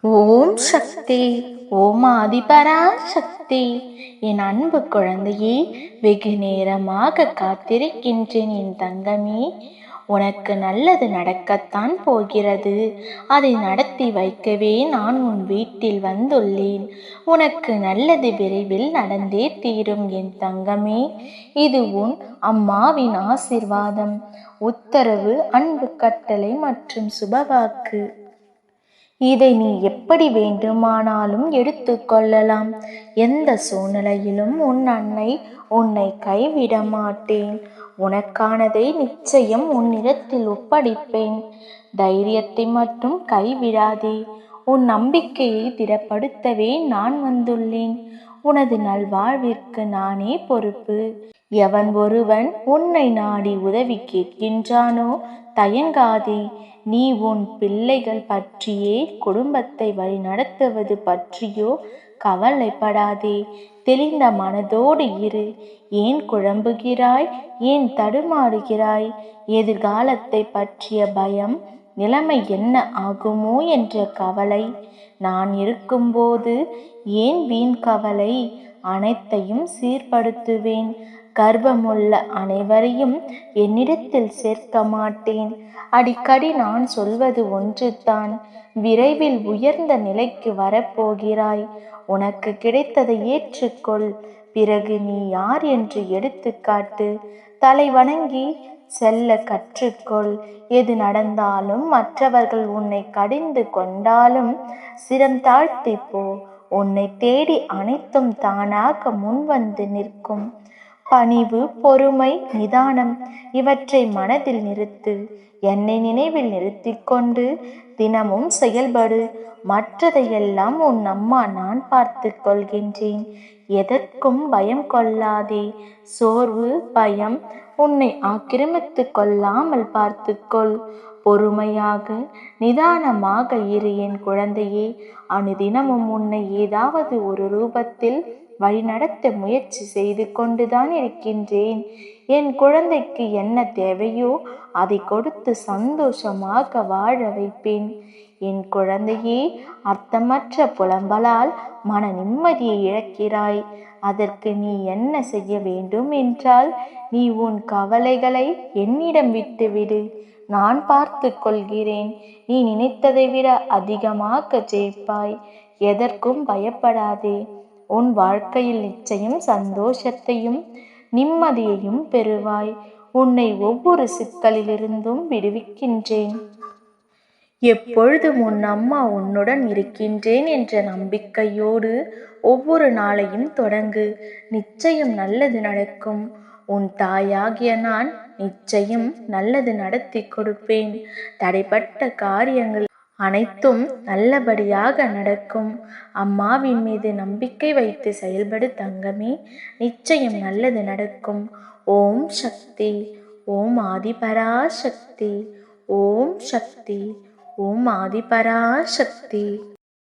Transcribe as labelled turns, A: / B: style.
A: ஓம் சக்தி. ஓம் ஆதிபரா சக்தி. என் அன்பு குழந்தையே, வெகு நேரமாக காத்திருக்கின்றேன் என் தங்கமே. உனக்கு நல்லது நடக்கத்தான் போகிறது. அதை நடத்தி வைக்கவே நான் உன் வீட்டில் வந்துள்ளேன். உனக்கு நல்லது விரைவில் நடந்தே தீரும் என் தங்கமே. இது உன் அம்மாவின் ஆசீர்வாதம், உத்தரவு, அன்பு கட்டளை மற்றும் சுபவாக்கு. இதை நீ எப்படி வேண்டுமானாலும் எடுத்துக்கொள்ளலாம். எந்த சூழ்நிலையிலும் உன் அன்னை உன்னை கைவிட மாட்டேன். உனக்கானதை நிச்சயம் உன்னிடத்தில் ஒப்படைப்பேன். தைரியத்தை மட்டும் கைவிடாதே. உன் நம்பிக்கையை திடப்படுத்தவே நான் வந்துள்ளேன். உனது நல்வாழ்விற்கு நானே பொறுப்பு. எவன் ஒருவன் உன்னை நாடி உதவி கேட்கின்றானோ தயங்காதே. நீ உன் பிள்ளைகள் பற்றியே, குடும்பத்தை வழிநடத்துவது பற்றியோ கவலைப்படாதே. தெளிந்த மனதோடு இரு. ஏன் குழம்புகிறாய்? ஏன் தடுமாறுகிறாய்? எதிர்காலத்தை பற்றிய பயம், நிலைமை என்ன ஆகுமோ என்ற கவலை. நான் இருக்கும்போது ஏன் வீண் கவலை? அனைத்தையும் சீர்படுத்துவேன். கர்ப்பமுள்ள அனைவரையும் என்னிடத்தில் சேர்க்க மாட்டேன். அடிக்கடி நான் சொல்வது ஒன்றுதான். விரைவில் உயர்ந்த நிலைக்கு வரப்போகிறாய். உனக்கு கிடைத்ததை ஏற்றுக்கொள். பிறகு நீ யார் என்று எடுத்துக்காட்டு. தலை வணங்கி செல்ல கற்றுக்கொள். எது நடந்தாலும், மற்றவர்கள் உன்னை கடிந்து கொண்டாலும் சிரம் தாழ்த்தி போ. உன்னை தேடி அனைத்தும் தானாக முன்வந்து நிற்கும். பணிவு, பொறுமை, நிதானம் இவற்றை மனதில் நிறுத்து. என்னை நினைவில் நிறுத்திக்கொண்டு தினமும் செயல்படு. மற்றதையெல்லாம் உன் அம்மா நான் பார்த்து கொள்கின்றேன். எதற்கும் பயம் கொள்ளாதே. சோர்வு, பயம் உன்னை ஆக்கிரமித்து கொள்ளாமல் பார்த்துக்கொள். பொறுமையாக, நிதானமாக இரு என் குழந்தையே. அனுதினமும் உன்னை ஏதாவது ஒரு ரூபத்தில் வழிநடத்த முயற்சி செய்து கொண்டுதான் இருக்கின்றேன். என் குழந்தைக்கு என்ன தேவையோ அதை கொடுத்து சந்தோஷமாக வாழ வைப்பேன். என் குழந்தையே, அர்த்தமற்ற புலம்பலால் மன நிம்மதியை இழக்கிறாய். அதற்கு நீ என்ன செய்ய வேண்டும் என்றால், நீ உன் கவலைகளை என்னிடம் விட்டுவிடு. நான் பார்த்து கொள்கிறேன். நீ நினைத்ததை விட அதிகமாக ஜெயிப்பாய். எதற்கும் பயப்படாதே. உன் வாழ்க்கையில் நிச்சயம் சந்தோஷத்தையும் நிம்மதியையும் பெறுவாய். உன்னை ஒவ்வொரு சிக்கலிலிருந்தும் விடுவிக்கின்றேன். எப்பொழுதும் உன் அம்மா உன்னுடன் இருக்கின்றேன் என்ற நம்பிக்கையோடு ஒவ்வொரு நாளையும் தொடங்கு. நிச்சயம் நல்லது நடக்கும். உன் தாயாகிய நான் நிச்சயம் நல்லது நடத்தி கொடுப்பேன். தடைப்பட்ட காரியங்கள் அனைத்தும் நல்லபடியாக நடக்கும். அம்மாவின் மீது நம்பிக்கை வைத்து செயல்படு தங்கமே. நிச்சயம் நல்லது நடக்கும். ஓம் சக்தி. ஓம் ஆதிபரா சக்தி. ஓம் சக்தி. ஓம் ஆதிபரா சக்தி.